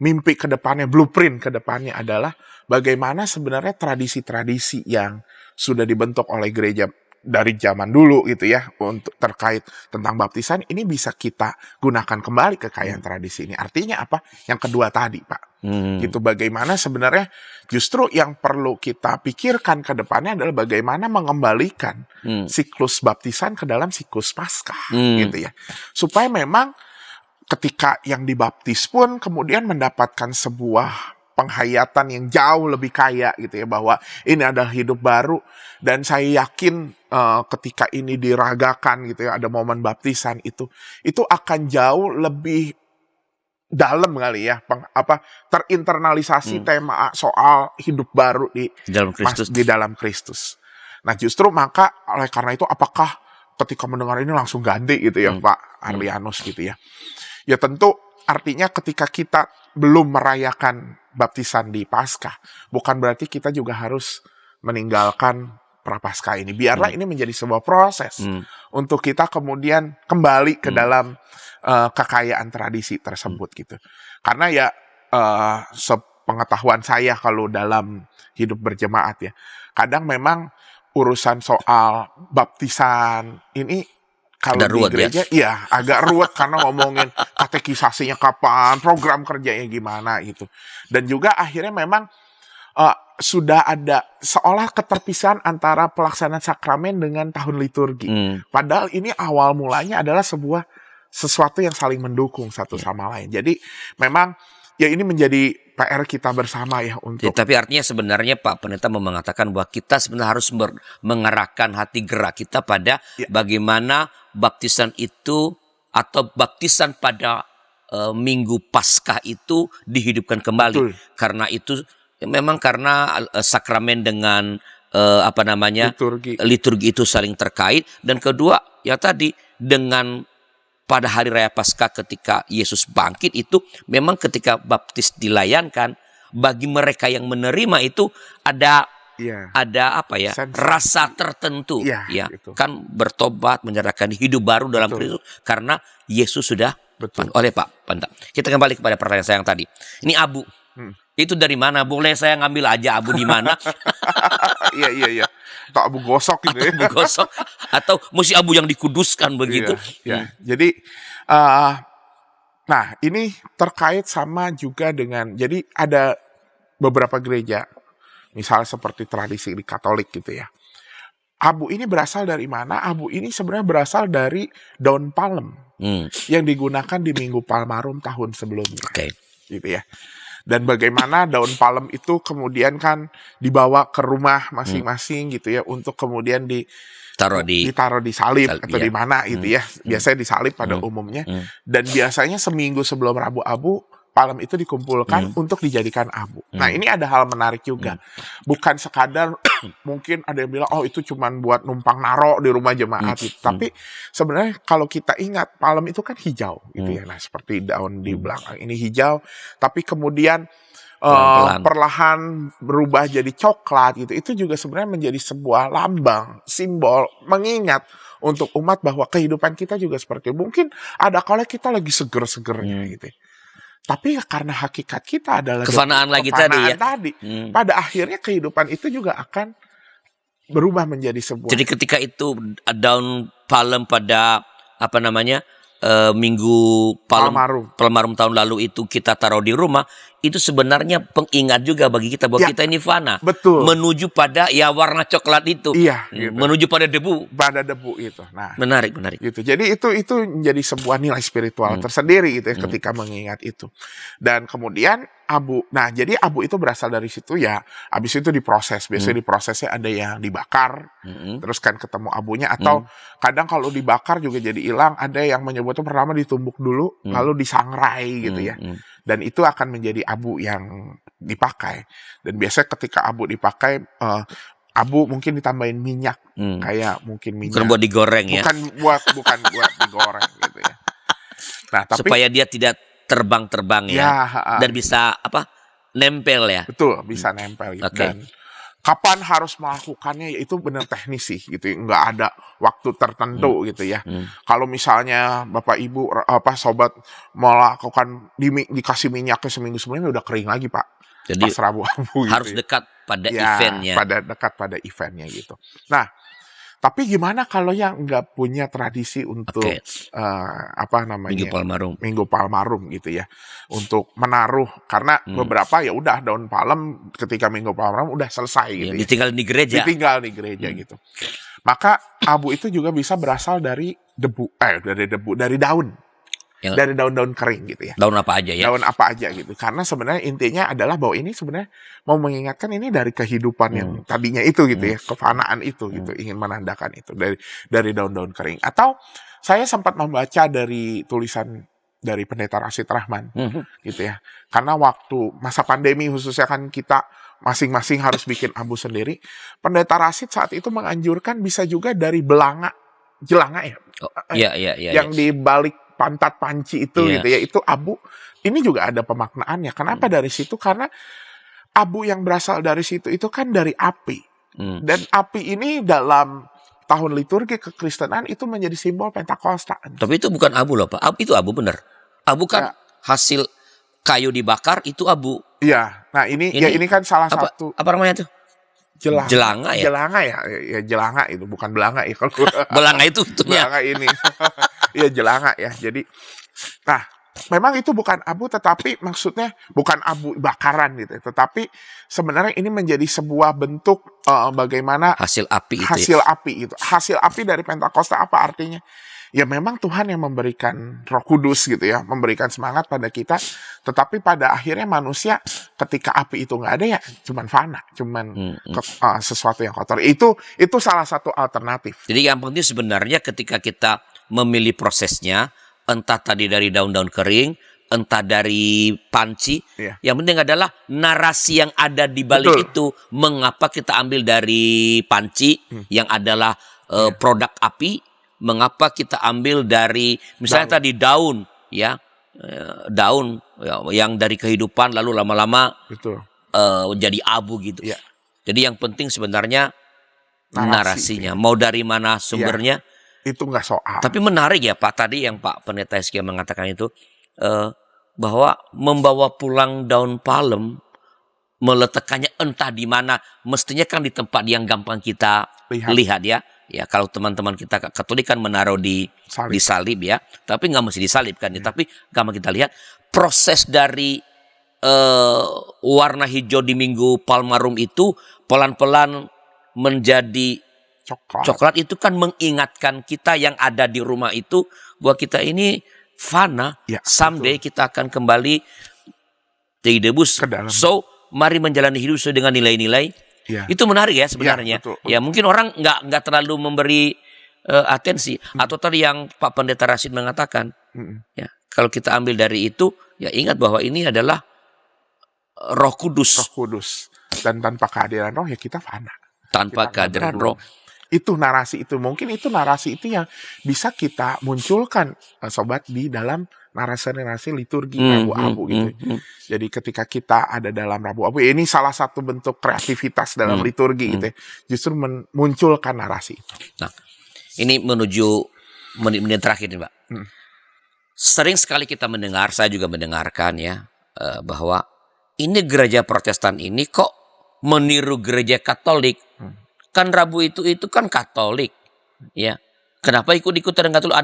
mimpi ke depannya, blueprint ke depannya adalah bagaimana sebenarnya tradisi-tradisi yang sudah dibentuk oleh gereja dari zaman dulu gitu ya, untuk terkait tentang baptisan ini bisa kita gunakan kembali kekayaan tradisi ini. Artinya apa? Yang kedua tadi, Pak. Gitu, bagaimana sebenarnya justru yang perlu kita pikirkan ke depannya adalah bagaimana mengembalikan siklus baptisan ke dalam siklus Paskah gitu ya. Supaya memang ketika yang dibaptis pun kemudian mendapatkan sebuah penghayatan yang jauh lebih kaya gitu ya, bahwa ini adalah hidup baru. Dan saya yakin ketika ini diragakan gitu ya, ada momen baptisan itu akan jauh lebih dalam kali ya, terinternalisasi tema soal hidup baru di dalam Kristus. Nah, justru maka oleh karena itu, apakah ketika mendengar ini langsung ganti gitu ya Pak Arlianus gitu ya. Ya tentu artinya ketika kita belum merayakan baptisan di Paskah, bukan berarti kita juga harus meninggalkan Prapaskah ini. Biarlah ini menjadi sebuah proses untuk kita kemudian kembali ke dalam kekayaan tradisi tersebut gitu. Karena ya sepengetahuan saya kalau dalam hidup berjemaat ya. Kadang memang urusan soal baptisan ini kalau Ada di ruwet, gereja ya agak ruwet karena ngomongin katekisasinya kapan, program kerjanya gimana gitu. Dan juga akhirnya memang sudah ada seolah keterpisahan antara pelaksanaan sakramen dengan tahun liturgi. Padahal ini awal mulanya adalah sesuatu yang saling mendukung satu sama lain. Jadi memang ya ini menjadi PR kita bersama ya untuk. Ya, tapi artinya sebenarnya Pak Pendeta mau mengatakan bahwa kita sebenarnya harus mengarahkan hati gerak kita pada bagaimana baptisan itu atau baptisan pada Minggu Paskah itu dihidupkan kembali. Betul. Karena itu memang karena sakramen dengan liturgi itu saling terkait, dan kedua ya tadi dengan pada hari raya Paskah ketika Yesus bangkit itu memang ketika baptis dilayankan bagi mereka yang menerima itu ada rasa tertentu gitu. Kan bertobat, menyerahkan hidup baru dalam Kristus karena Yesus sudah oleh Pak Pendeta. Kita kembali kepada pertanyaan saya yang tadi. Ini abu. Itu dari mana? Boleh saya ngambil aja abu di mana? Iya. Atau abu gosok gitu ya. Abu gosok atau mesti abu yang dikuduskan begitu. Iya. Jadi nah ini terkait sama juga dengan, jadi ada beberapa gereja misalnya seperti tradisi di Katolik gitu ya. Abu ini berasal dari mana? Abu ini sebenarnya berasal dari daun palem yang digunakan di Minggu Palmarum tahun sebelumnya. Gitu ya. Dan bagaimana daun palem itu kemudian kan dibawa ke rumah masing-masing gitu ya untuk kemudian ditaruh di salib atau di mana gitu ya. Biasanya di salib pada umumnya. Dan biasanya seminggu sebelum Rabu Abu palem itu dikumpulkan untuk dijadikan abu. Nah ini ada hal menarik juga. Bukan sekadar mungkin ada yang bilang oh itu cuman buat numpang naro di rumah jemaat gitu. Tapi sebenarnya kalau kita ingat palem itu kan hijau gitu ya. Nah seperti daun di belakang ini hijau, tapi kemudian perlahan berubah jadi coklat gitu. Itu juga sebenarnya menjadi sebuah lambang, simbol, mengingat untuk umat bahwa kehidupan kita juga seperti mungkin ada kala kita lagi seger-segernya gitu. Tapi karena hakikat kita adalah kefanaan tadi. Pada akhirnya kehidupan itu juga akan berubah menjadi sebuah. Jadi ketika itu daun palem pada Minggu Palmarum tahun lalu itu kita taruh di rumah, itu sebenarnya pengingat juga bagi kita bahwa kita ini fana. Betul. Menuju pada warna coklat itu. Iya. Gitu. Menuju pada debu. Pada debu itu. Nah, menarik. Gitu. Jadi itu menjadi sebuah nilai spiritual tersendiri gitu ya ketika mengingat itu. Dan kemudian abu. Nah, jadi abu itu berasal dari situ ya. Habis itu diproses. Biasanya diprosesnya ada yang dibakar. Terus kan ketemu abunya atau kadang kalau dibakar juga jadi hilang. Ada yang menyebutnya pertama ditumbuk dulu lalu disangrai gitu ya. Dan itu akan menjadi abu yang dipakai. Dan biasanya ketika abu dipakai, abu mungkin ditambahin minyak, kayak mungkin minyak. Bukan buat digoreng ya. Bukan buat digoreng gitu ya. Nah, tapi supaya dia tidak terbang-terbang ya. Dan bisa nempel ya. Betul, bisa nempel gitu. Dan kapan harus melakukannya yaitu benar teknis sih gitu, nggak ada waktu tertentu gitu ya. Kalau misalnya Bapak Ibu sobat melakukan dikasih minyaknya seminggu sebelumnya udah kering lagi Pak. Jadi pas Rabu Abu harus gitu dekat pada eventnya. Dekat pada eventnya gitu. Nah, tapi gimana kalau yang nggak punya tradisi untuk Minggu Palmarum gitu ya, untuk menaruh karena beberapa ya udah daun palem ketika Minggu Palmarum udah selesai gitu. Ditinggal di gereja. Gitu. Maka abu itu juga bisa berasal dari dari daun. Dari daun-daun kering gitu ya. Daun apa aja ya? Daun apa aja gitu. Karena sebenarnya intinya adalah bahwa ini sebenarnya mau mengingatkan ini dari kehidupan yang tadinya itu gitu ya, kefanaan itu gitu, ingin menandakan itu dari daun-daun kering. Atau saya sempat membaca dari tulisan dari Pendeta Rashid Rahman gitu ya. Karena waktu masa pandemi khususnya kan kita masing-masing harus bikin abu sendiri. Pendeta Rashid saat itu menganjurkan bisa juga dari jelanga ya. Yang di balik pantat panci itu gitu ya, itu abu. Ini juga ada pemaknaannya. Kenapa dari situ? Karena abu yang berasal dari situ itu kan dari api. Dan api ini dalam tahun liturgi kekristenan itu menjadi simbol Pentakosta. Tapi itu bukan abu loh Pak. Itu abu bener. Abu kan hasil kayu dibakar itu abu. Iya. Nah ini kan salah satu Apa namanya tuh? Jelanga ya? Jelanga ya. Ya jelanga itu bukan belanga ya kalau. Belanga itu itunya. Belanga ini. Iya jelanga ya. Jadi nah, memang itu bukan abu, tetapi maksudnya bukan abu bakaran gitu. Tetapi sebenarnya ini menjadi sebuah bentuk bagaimana Hasil api itu. hasil api itu. Hasil api dari Pentakosta apa artinya? Ya memang Tuhan yang memberikan Roh Kudus gitu ya, memberikan semangat pada kita. Tetapi pada akhirnya manusia ketika api itu nggak ada ya, cuman fana, cuman sesuatu yang kotor. Itu salah satu alternatif. Jadi yang penting sebenarnya ketika kita memilih prosesnya, entah tadi dari daun-daun kering, entah dari panci, yang penting adalah narasi yang ada di balik itu. Mengapa kita ambil dari panci yang adalah produk api? Mengapa kita ambil dari misalnya tadi daun, ya daun yang dari kehidupan lalu lama-lama jadi abu gitu. Jadi yang penting sebenarnya narasinya, mau dari mana sumbernya. Itu nggak soal. Tapi menarik ya Pak, tadi yang Pak Pendeta Hizkia mengatakan itu, bahwa membawa pulang daun palem, meletakkannya entah di mana, mestinya kan di tempat yang gampang kita lihat ya. Ya kalau teman-teman kita Katolik kan menaruh di salib ya, tapi nggak mesti disalibkan ya. Tapi gampang kita lihat proses dari warna hijau di Minggu Palmarum itu pelan-pelan menjadi coklat itu kan mengingatkan kita yang ada di rumah itu bahwa kita ini fana, someday kita akan kembali dari debus. So mari menjalani hidup sesuai dengan nilai-nilai. Itu menarik ya sebenarnya. Ya mungkin orang nggak terlalu memberi atensi. Atau tadi yang Pak Pendeta Rashid mengatakan, ya kalau kita ambil dari itu, ya ingat bahwa ini adalah Roh Kudus. Dan tanpa kehadiran Roh ya kita fana. Tanpa kehadiran Roh. Itu narasi itu. Mungkin itu narasi itu yang bisa kita munculkan, sobat, di dalam narasi-narasi liturgi Rabu Abu gitu. Jadi ketika kita ada dalam Rabu Abu, ini salah satu bentuk kreativitas dalam liturgi gitu ya. Justru memunculkan narasi itu. Nah, ini menuju menit-menit terakhir nih Pak. Sering sekali kita mendengar, saya juga mendengarkan ya, bahwa ini gereja Protestan ini kok meniru gereja Katolik. Kan Rabu itu kan Katolik, ya. Kenapa ikut-ikutan dengan Katolik?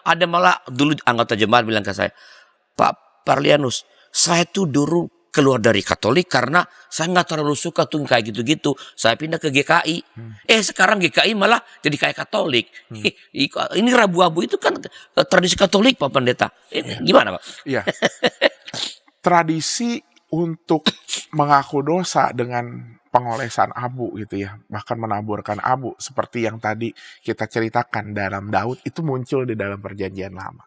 Ada malah dulu anggota jemaat bilang ke saya, Pak Parlianus, saya tuh dulu keluar dari Katolik karena saya nggak terlalu suka tuh kayak gitu-gitu. Saya pindah ke GKI. Sekarang GKI malah jadi kayak Katolik. Ini Rabu-Abu itu kan tradisi Katolik, Pak Pendeta. Gimana, Pak? Iya. Tradisi untuk mengaku dosa dengan pengolesan abu gitu ya, bahkan menaburkan abu seperti yang tadi kita ceritakan dalam Daud itu muncul di dalam Perjanjian Lama.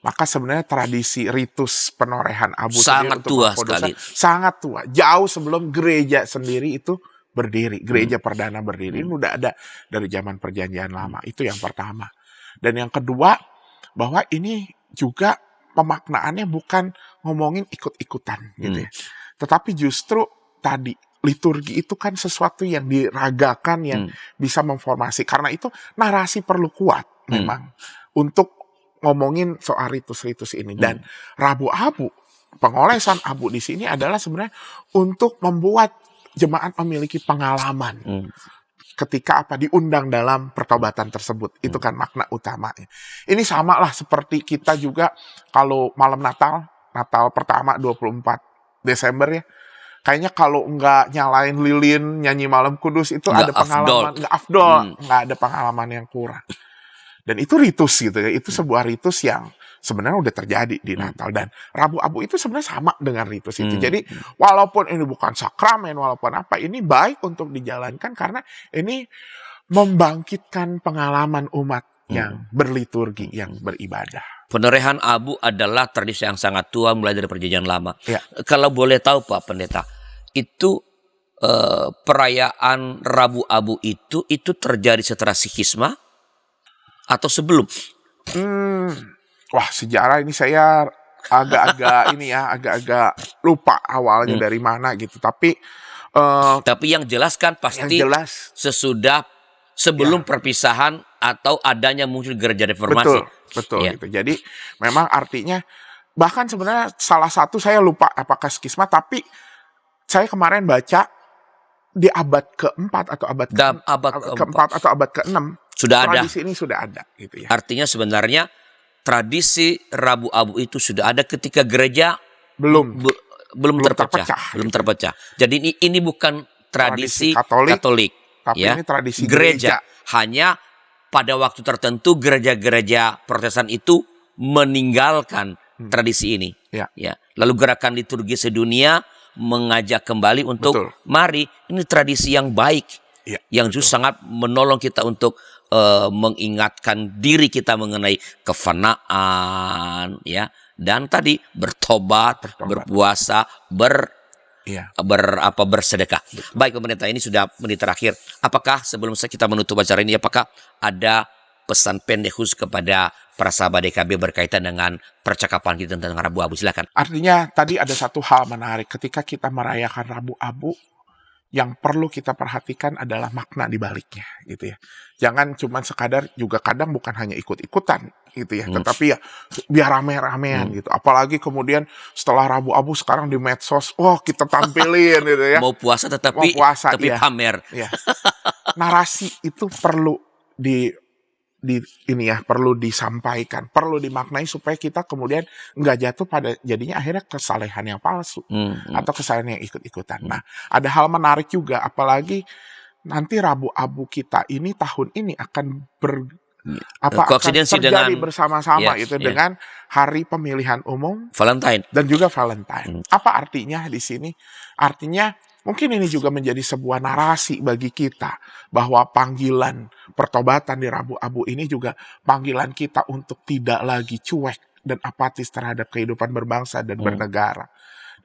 Maka sebenarnya tradisi ritus penorehan abu sangat tua sekali, sangat tua, jauh sebelum gereja sendiri itu berdiri, gereja perdana berdiri, ini udah ada dari zaman Perjanjian Lama. Itu yang pertama. Dan yang kedua, bahwa ini juga pemaknaannya bukan ngomongin ikut-ikutan gitu ya, tetapi justru tadi liturgi itu kan sesuatu yang diragakan, yang bisa memformasi. Karena itu narasi perlu kuat memang untuk ngomongin soal ritus-ritus ini. Dan Rabu Abu, pengolesan abu di sini adalah sebenarnya untuk membuat jemaat memiliki pengalaman ketika diundang dalam pertobatan tersebut. Itu kan makna utamanya. Ini sama lah seperti kita juga kalau malam Natal pertama 24 Desember ya. Kayaknya kalau nggak nyalain lilin, nyanyi malam kudus itu nggak ada pengalaman, nggak afdol, nggak ada pengalaman yang kurang. Dan itu ritus gitu ya, itu sebuah ritus yang sebenarnya udah terjadi di Natal. Dan Rabu Abu itu sebenarnya sama dengan ritus itu. Jadi walaupun ini bukan sakramen, walaupun apa, ini baik untuk dijalankan karena ini membangkitkan pengalaman umat yang berliturgi, yang beribadah. Penorehan abu adalah tradisi yang sangat tua mulai dari Perjanjian Lama. Kalau boleh tahu Pak Pendeta, itu perayaan Rabu Abu itu terjadi setelah Sikhisma atau sebelum? Wah, sejarah ini saya agak-agak lupa awalnya dari mana gitu. Tapi yang jelas kan pasti sesudah sebelum perpisahan atau adanya muncul gereja reformasi. Betul gitu. Jadi memang artinya Bahkan sebenarnya salah satu saya lupa apakah skisma, tapi saya kemarin baca di abad keempat atau abad keempat atau abad keenam sudah ada. Tradisi ini sudah ada gitu ya. Artinya sebenarnya tradisi Rabu Abu itu sudah ada ketika gereja belum terpecah. Jadi ini bukan tradisi Katolik tapi ya. Ini tradisi gereja. Hanya pada waktu tertentu gereja-gereja Protestan itu meninggalkan tradisi ini. Ya. Ya. Lalu gerakan liturgi sedunia mengajak kembali untuk mari, ini tradisi yang baik, yang justru sangat menolong kita untuk mengingatkan diri kita mengenai kefanaan, ya, dan tadi bertobat. Berpuasa, bersedekah. Baik pemerintah, ini sudah menit terakhir. Apakah sebelum kita menutup acara ini, apakah ada pesan pendek khusus kepada para sahabat DKB berkaitan dengan percakapan kita tentang Rabu Abu? Silakan. Artinya tadi ada satu hal menarik ketika kita merayakan Rabu Abu, yang perlu kita perhatikan adalah makna di baliknya gitu ya. Jangan cuma sekadar, juga kadang bukan hanya ikut-ikutan gitu ya, tetapi ya biar rame-ramean gitu. Apalagi kemudian setelah Rabu Abu sekarang di medsos, kita tampilin gitu ya. Mau puasa tapi ya, pamer. Ya. Narasi itu perlu perlu disampaikan, perlu dimaknai supaya kita kemudian nggak jatuh pada jadinya akhirnya kesalehan yang palsu atau kesalehan yang ikut-ikutan. Nah, ada hal menarik juga, apalagi nanti Rabu Abu kita ini tahun ini akan terjadi bersama-sama dengan hari pemilihan umum Valentine dan juga Valentine. Apa artinya di sini? Artinya mungkin ini juga menjadi sebuah narasi bagi kita bahwa panggilan pertobatan di Rabu Abu ini juga panggilan kita untuk tidak lagi cuek dan apatis terhadap kehidupan berbangsa dan bernegara.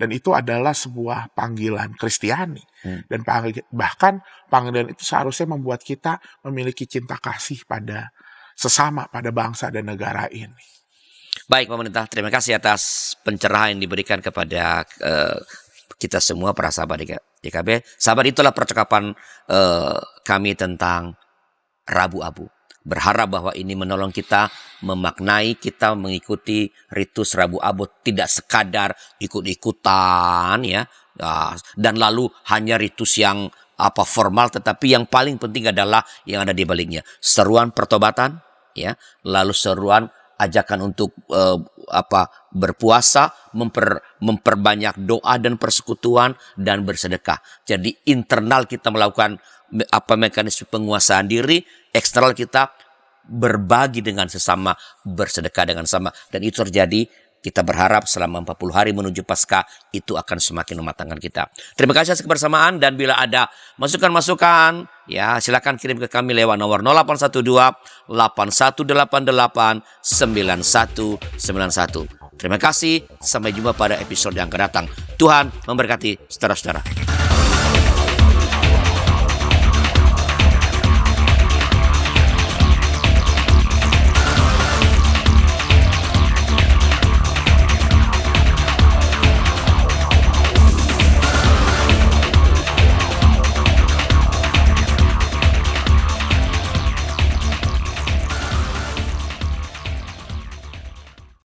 Dan itu adalah sebuah panggilan Kristiani. Dan bahkan panggilan itu seharusnya membuat kita memiliki cinta kasih pada sesama, pada bangsa dan negara ini. Baik pemerintah, terima kasih atas pencerahan yang diberikan kepada kita semua para sahabat DKB. Sahabat, itulah percakapan kami tentang Rabu Abu. Berharap bahwa ini menolong kita memaknai, kita mengikuti ritus Rabu Abu tidak sekadar ikut-ikutan ya, dan lalu hanya ritus yang formal, tetapi yang paling penting adalah yang ada di baliknya, seruan pertobatan ya, lalu seruan ajakan untuk berpuasa, memperbanyak doa dan persekutuan dan bersedekah. Jadi internal kita melakukan mekanisme penguasaan diri, eksternal kita berbagi dengan sesama, bersedekah dengan sama, dan itu terjadi. Kita berharap selama 40 hari menuju Paskah itu akan semakin mematangkan kita. Terima kasih atas kebersamaan, dan bila ada masukan-masukan ya silakan kirim ke kami lewat nomor 0812 8188 9191. Terima kasih, sampai jumpa pada episode yang akan datang. Tuhan memberkati saudara-saudara.